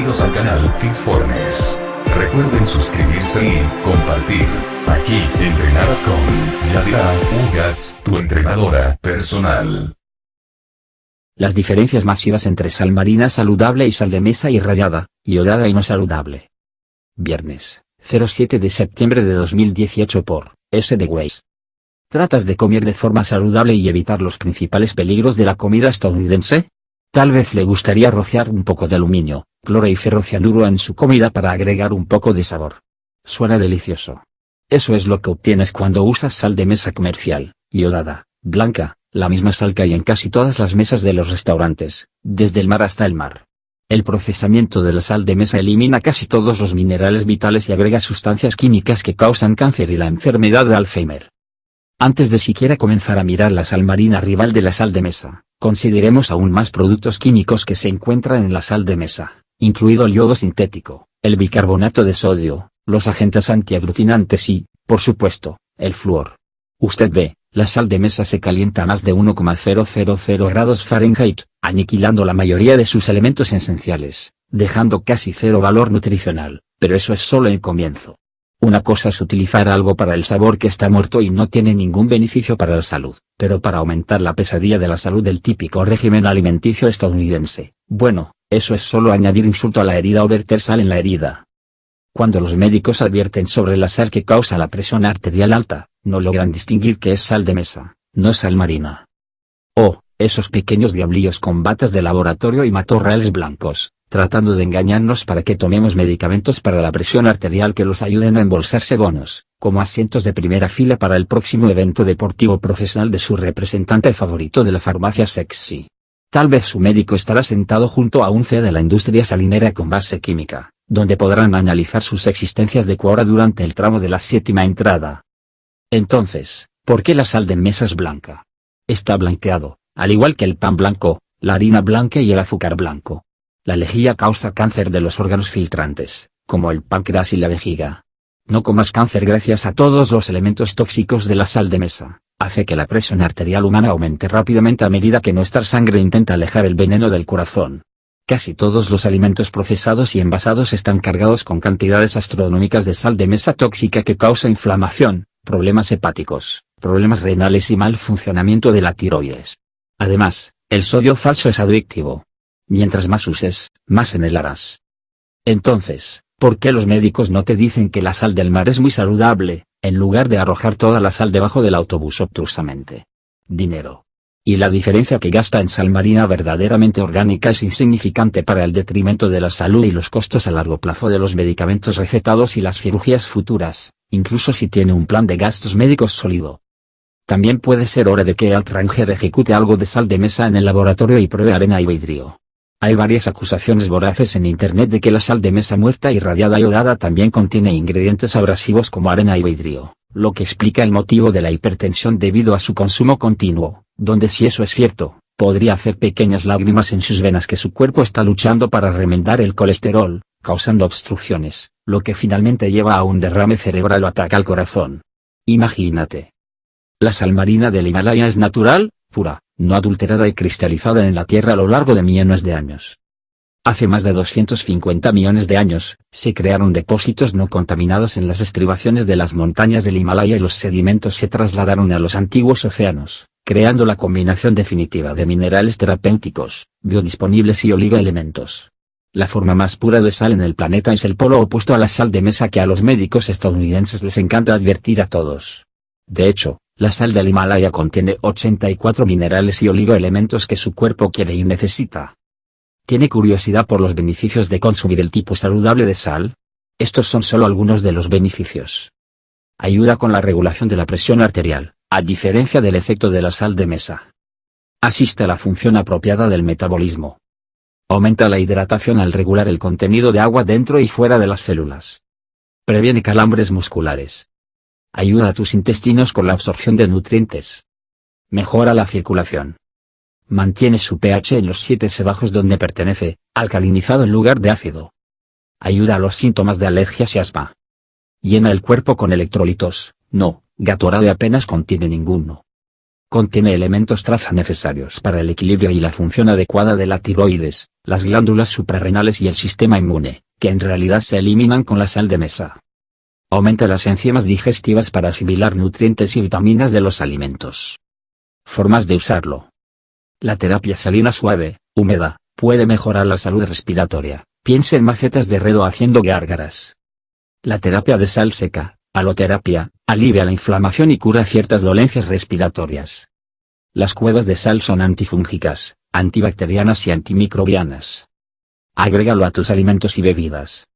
Bienvenidos al canal Fitfornes. Recuerden suscribirse y compartir. Aquí entrenarás con Yadira Ugas, tu entrenadora personal. Las diferencias masivas entre sal marina saludable y sal de mesa irradiada, iodada y no saludable. Viernes, 07 de septiembre de 2018 por S. de Weiss. ¿Tratas de comer de forma saludable y evitar los principales peligros de la comida estadounidense? Tal vez le gustaría rociar un poco de aluminio, cloro y ferrocianuro en su comida para agregar un poco de sabor. Suena delicioso. Eso es lo que obtienes cuando usas sal de mesa comercial, iodada, blanca, la misma sal que hay en casi todas las mesas de los restaurantes, desde el mar hasta el mar. El procesamiento de la sal de mesa elimina casi todos los minerales vitales y agrega sustancias químicas que causan cáncer y la enfermedad de Alzheimer. Antes de siquiera comenzar a mirar la sal marina rival de la sal de mesa, consideremos aún más productos químicos que se encuentran en la sal de mesa, incluido el yodo sintético, el bicarbonato de sodio, los agentes antiaglutinantes y, por supuesto, el flúor. Usted ve, la sal de mesa se calienta a más de 1,000 grados Fahrenheit, aniquilando la mayoría de sus elementos esenciales, dejando casi cero valor nutricional, pero eso es solo el comienzo. Una cosa es utilizar algo para el sabor que está muerto y no tiene ningún beneficio para la salud, pero para aumentar la pesadilla de la salud del típico régimen alimenticio estadounidense, bueno, eso es solo añadir insulto a la herida o verter sal en la herida. Cuando los médicos advierten sobre la sal que causa la presión arterial alta, no logran distinguir que es sal de mesa, no sal marina. Oh, esos pequeños diablillos con batas de laboratorio y matorrales blancos, tratando de engañarnos para que tomemos medicamentos para la presión arterial que los ayuden a embolsarse bonos, como asientos de primera fila para el próximo evento deportivo profesional de su representante favorito de la farmacia sexy. Tal vez su médico estará sentado junto a un CEO de la industria salinera con base química, donde podrán analizar sus existencias de Quora durante el tramo de la 7ª entrada. Entonces, ¿por qué la sal de mesa es blanca? Está blanqueado, al igual que el pan blanco, la harina blanca y el azúcar blanco. La lejía causa cáncer de los órganos filtrantes, como el páncreas y la vejiga. No comas cáncer gracias a todos los elementos tóxicos de la sal de mesa. Hace que la presión arterial humana aumente rápidamente a medida que nuestra sangre intenta alejar el veneno del corazón. Casi todos los alimentos procesados y envasados están cargados con cantidades astronómicas de sal de mesa tóxica que causa inflamación, problemas hepáticos, problemas renales y mal funcionamiento de la tiroides. Además, el sodio falso es adictivo. Mientras más uses, más anhelarás. Entonces, ¿por qué los médicos no te dicen que la sal del mar es muy saludable, en lugar de arrojar toda la sal debajo del autobús obtusamente? Dinero. Y la diferencia que gasta en sal marina verdaderamente orgánica es insignificante para el detrimento de la salud y los costos a largo plazo de los medicamentos recetados y las cirugías futuras, incluso si tiene un plan de gastos médicos sólido. También puede ser hora de que Alt Ranger ejecute algo de sal de mesa en el laboratorio y pruebe arena y vidrio. Hay varias acusaciones voraces en internet de que la sal de mesa muerta irradiada iodada también contiene ingredientes abrasivos como arena y vidrio, lo que explica el motivo de la hipertensión debido a su consumo continuo, donde si eso es cierto, podría hacer pequeñas lágrimas en sus venas que su cuerpo está luchando para remendar el colesterol, causando obstrucciones, lo que finalmente lleva a un derrame cerebral o ataque al corazón. Imagínate. La sal marina del Himalaya es natural, pura, no adulterada y cristalizada en la Tierra a lo largo de millones de años. Hace más de 250 millones de años, se crearon depósitos no contaminados en las estribaciones de las montañas del Himalaya y los sedimentos se trasladaron a los antiguos océanos, creando la combinación definitiva de minerales terapéuticos, biodisponibles y oligoelementos. La forma más pura de sal en el planeta es el polo opuesto a la sal de mesa que a los médicos estadounidenses les encanta advertir a todos. De hecho, la sal del Himalaya contiene 84 minerales y oligoelementos que su cuerpo quiere y necesita. ¿Tiene curiosidad por los beneficios de consumir el tipo saludable de sal? Estos son solo algunos de los beneficios. Ayuda con la regulación de la presión arterial, a diferencia del efecto de la sal de mesa. Asiste a la función apropiada del metabolismo. Aumenta la hidratación al regular el contenido de agua dentro y fuera de las células. Previene calambres musculares. Ayuda a tus intestinos con la absorción de nutrientes. Mejora la circulación. Mantiene su pH en los 7 bajos donde pertenece, alcalinizado en lugar de ácido. Ayuda a los síntomas de alergias y asma. Llena el cuerpo con electrolitos, no, Gatorade apenas contiene ninguno. Contiene elementos traza necesarios para el equilibrio y la función adecuada de la tiroides, las glándulas suprarrenales y el sistema inmune, que en realidad se eliminan con la sal de mesa. Aumenta las enzimas digestivas para asimilar nutrientes y vitaminas de los alimentos. Formas de usarlo. La terapia salina suave, húmeda, puede mejorar la salud respiratoria. Piense en macetas de enredo haciendo gárgaras. La terapia de sal seca, haloterapia, alivia la inflamación y cura ciertas dolencias respiratorias. Las cuevas de sal son antifúngicas, antibacterianas y antimicrobianas. Agrégalo a tus alimentos y bebidas.